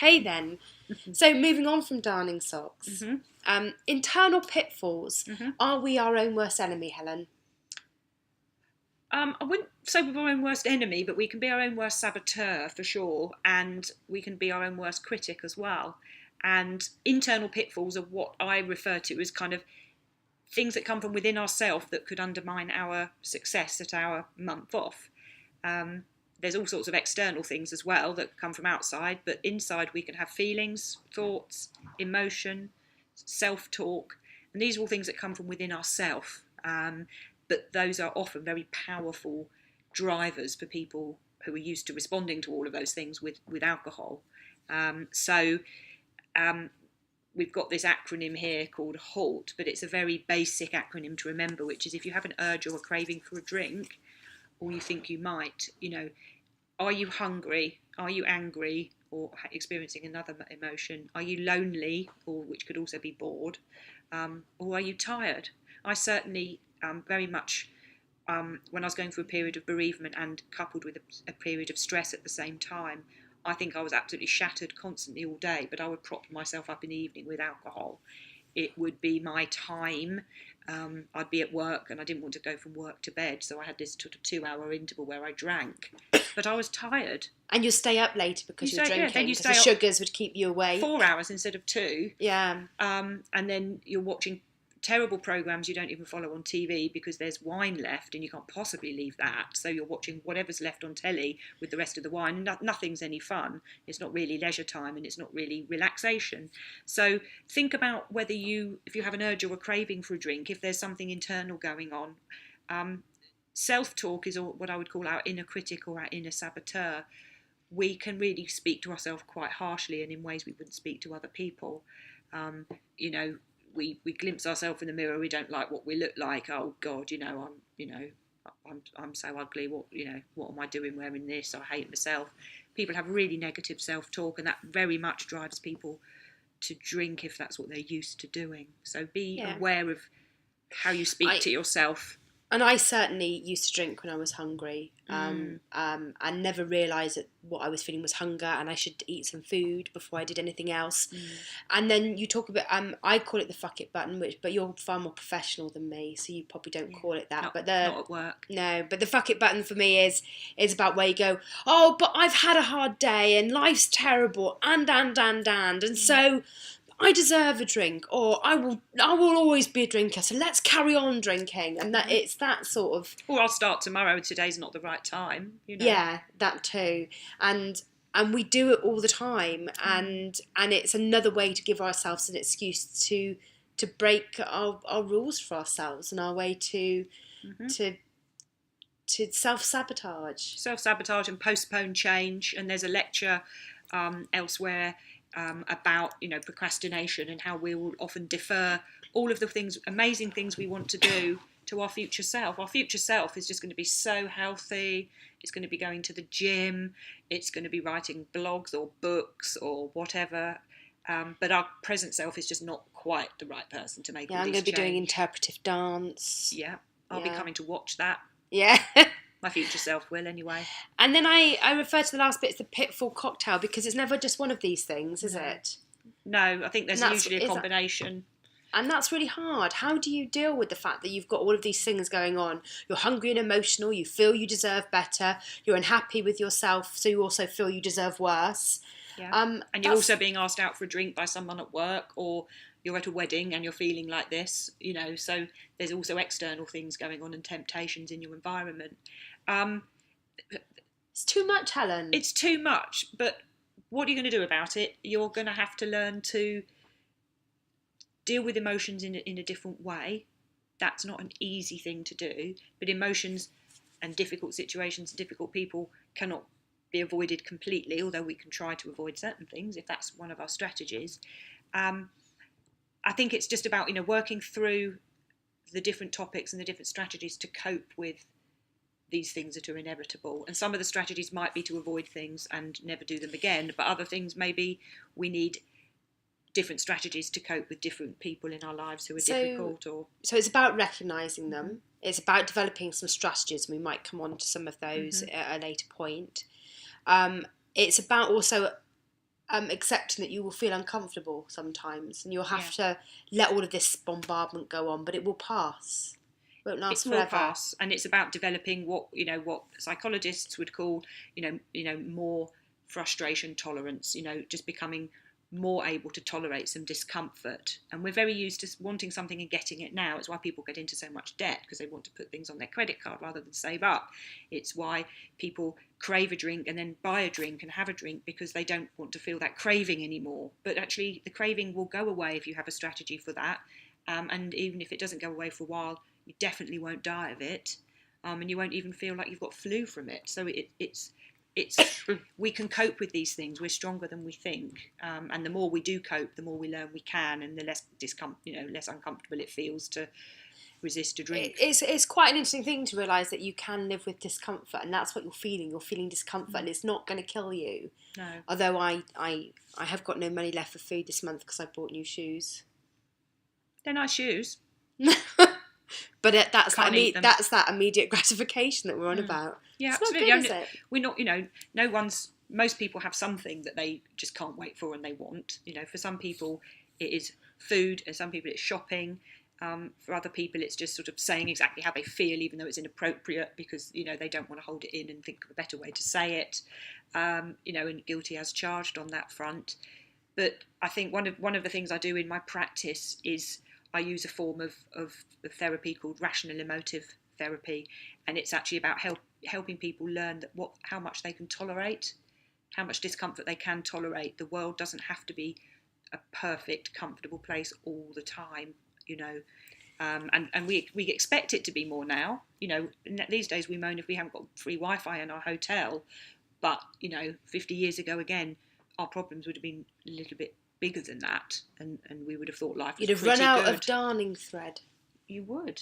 Okay then. So moving on from darning socks. Internal pitfalls. Are we our own worst enemy, Helen? I wouldn't say we're our own worst enemy, but we can be our own worst saboteur for sure, and we can be our own worst critic as well. And internal pitfalls are what I refer to as kind of things that come from within ourselves that could undermine our success at our month off. There's all sorts of external things as well that come from outside, but inside we can have feelings, thoughts, emotion, self-talk, and these are all things that come from within ourselves. But those are often very powerful drivers for people who are used to responding to all of those things with alcohol. We've got this acronym here called HALT, but it's a very basic acronym to remember, which is if you have an urge or a craving for a drink, or you think you might, are you hungry? Are you angry or experiencing another emotion? Are you lonely, or which could also be bored? Or are you tired? I certainly very much, when I was going through a period of bereavement and coupled with a period of stress at the same time, I think I was absolutely shattered constantly all day, but I would prop myself up in the evening with alcohol. It would be my time. I'd be at work and I didn't want to go from work to bed, so I had this sort of 2-hour interval where I drank, but I was tired. And you'll stay up later because you're drinking, then you because stay the sugars would keep you awake. 4 hours instead of 2. Yeah. And then you're watching terrible programmes you don't even follow on TV because there's wine left and you can't possibly leave that. So you're watching whatever's left on telly with the rest of the wine. Nothing's any fun. It's not really leisure time and it's not really relaxation. So think about whether if you have an urge or a craving for a drink, if there's something internal going on. Self-talk is what I would call our inner critic or our inner saboteur. We can really speak to ourselves quite harshly and in ways we wouldn't speak to other people. We glimpse ourselves in the mirror. We don't like what we look like. Oh God, I'm so ugly. What am I doing wearing this? I hate myself. People have really negative self-talk, and that very much drives people to drink if that's what they're used to doing. So be aware of how you speak to yourself. And I certainly used to drink when I was hungry, and never realised that what I was feeling was hunger and I should eat some food before I did anything else. And then you talk about, I call it the fuck it button, but you're far more professional than me, so you probably don't call it that. Not at work. No, but the fuck it button for me is about where you go, oh, but I've had a hard day and life's terrible, and so I deserve a drink, or I will always be a drinker, so let's carry on drinking. And that it's that sort of... Or I'll start tomorrow, today's not the right time. Yeah, that too. And we do it all the time, and it's another way to give ourselves an excuse to break our rules for ourselves and our way to self-sabotage. Self-sabotage and postpone change. And there's a lecture elsewhere about procrastination and how we will often defer all of the amazing things we want to do to our future self. Our future self is just going to be so healthy. It's going to be going to the gym. It's going to be writing blogs or books or whatever. But our present self is just not quite the right person to make all these I'm going to be doing change. interpretive dance. Yeah, I'll be coming to watch that. Yeah. My future self will, anyway. And then I refer to the last bit as the pitfall cocktail, because it's never just one of these things, is it? No, I think there's usually a combination. And that's really hard. How do you deal with the fact that you've got all of these things going on? You're hungry and emotional, you feel you deserve better, you're unhappy with yourself, so you also feel you deserve worse. Yeah. And you're also being asked out for a drink by someone at work, or you're at a wedding and you're feeling like this, so there's also external things going on and temptations in your environment. It's too much, Helen. It's too much, but what are you going to do about it? You're going to have to learn to deal with emotions in a different way. That's not an easy thing to do, but emotions and difficult situations and difficult people cannot be avoided completely, although we can try to avoid certain things if that's one of our strategies. I think it's just about working through the different topics and the different strategies to cope with these things that are inevitable. And some of the strategies might be to avoid things and never do them again, but other things maybe we need different strategies to cope with different people in our lives who are difficult. So it's about recognising them. It's about developing some strategies, and we might come on to some of those at a later point. It's about also accepting that you will feel uncomfortable sometimes, and you'll have Yeah. to let all of this bombardment go on, but it will pass. It won't last It forever. will pass, and it's about developing what psychologists would call more frustration tolerance. Just becoming more able to tolerate some discomfort. And we're very used to wanting something and getting it now. It's why people get into so much debt, because they want to put things on their credit card rather than save up. It's why people crave a drink and then buy a drink and have a drink, because they don't want to feel that craving anymore. But actually, the craving will go away if you have a strategy for that. And even if it doesn't go away for a while, you definitely won't die of it. And you won't even feel like you've got flu from it. So it's we can cope with these things. We're stronger than we think, and the more we do cope, the more we learn we can, and the less less uncomfortable it feels to resist a drink. It's quite an interesting thing to realise that you can live with discomfort, and that's what you're feeling. You're feeling discomfort, and it's not going to kill you. No. Although I have got no money left for food this month because I bought new shoes. They're nice shoes. But that's that immediate gratification that we're on about. Yeah, it's absolutely. Not good, is it? We're not. Most people have something that they just can't wait for and they want. For some people it is food, and some people it's shopping. For other people, it's just sort of saying exactly how they feel, even though it's inappropriate, because they don't want to hold it in and think of a better way to say it. And guilty as charged on that front. But I think one of the things I do in my practice is I use a form of therapy called rational emotive therapy, and it's actually about helping people learn how much they can tolerate, how much discomfort they can tolerate. The world doesn't have to be a perfect, comfortable place all the time, and we expect it to be more now. These days we moan if we haven't got free Wi-Fi in our hotel, but 50 years ago, again, our problems would have been a little bit bigger than that, and we would have thought life was You'd have pretty run out good. of darning thread. You would.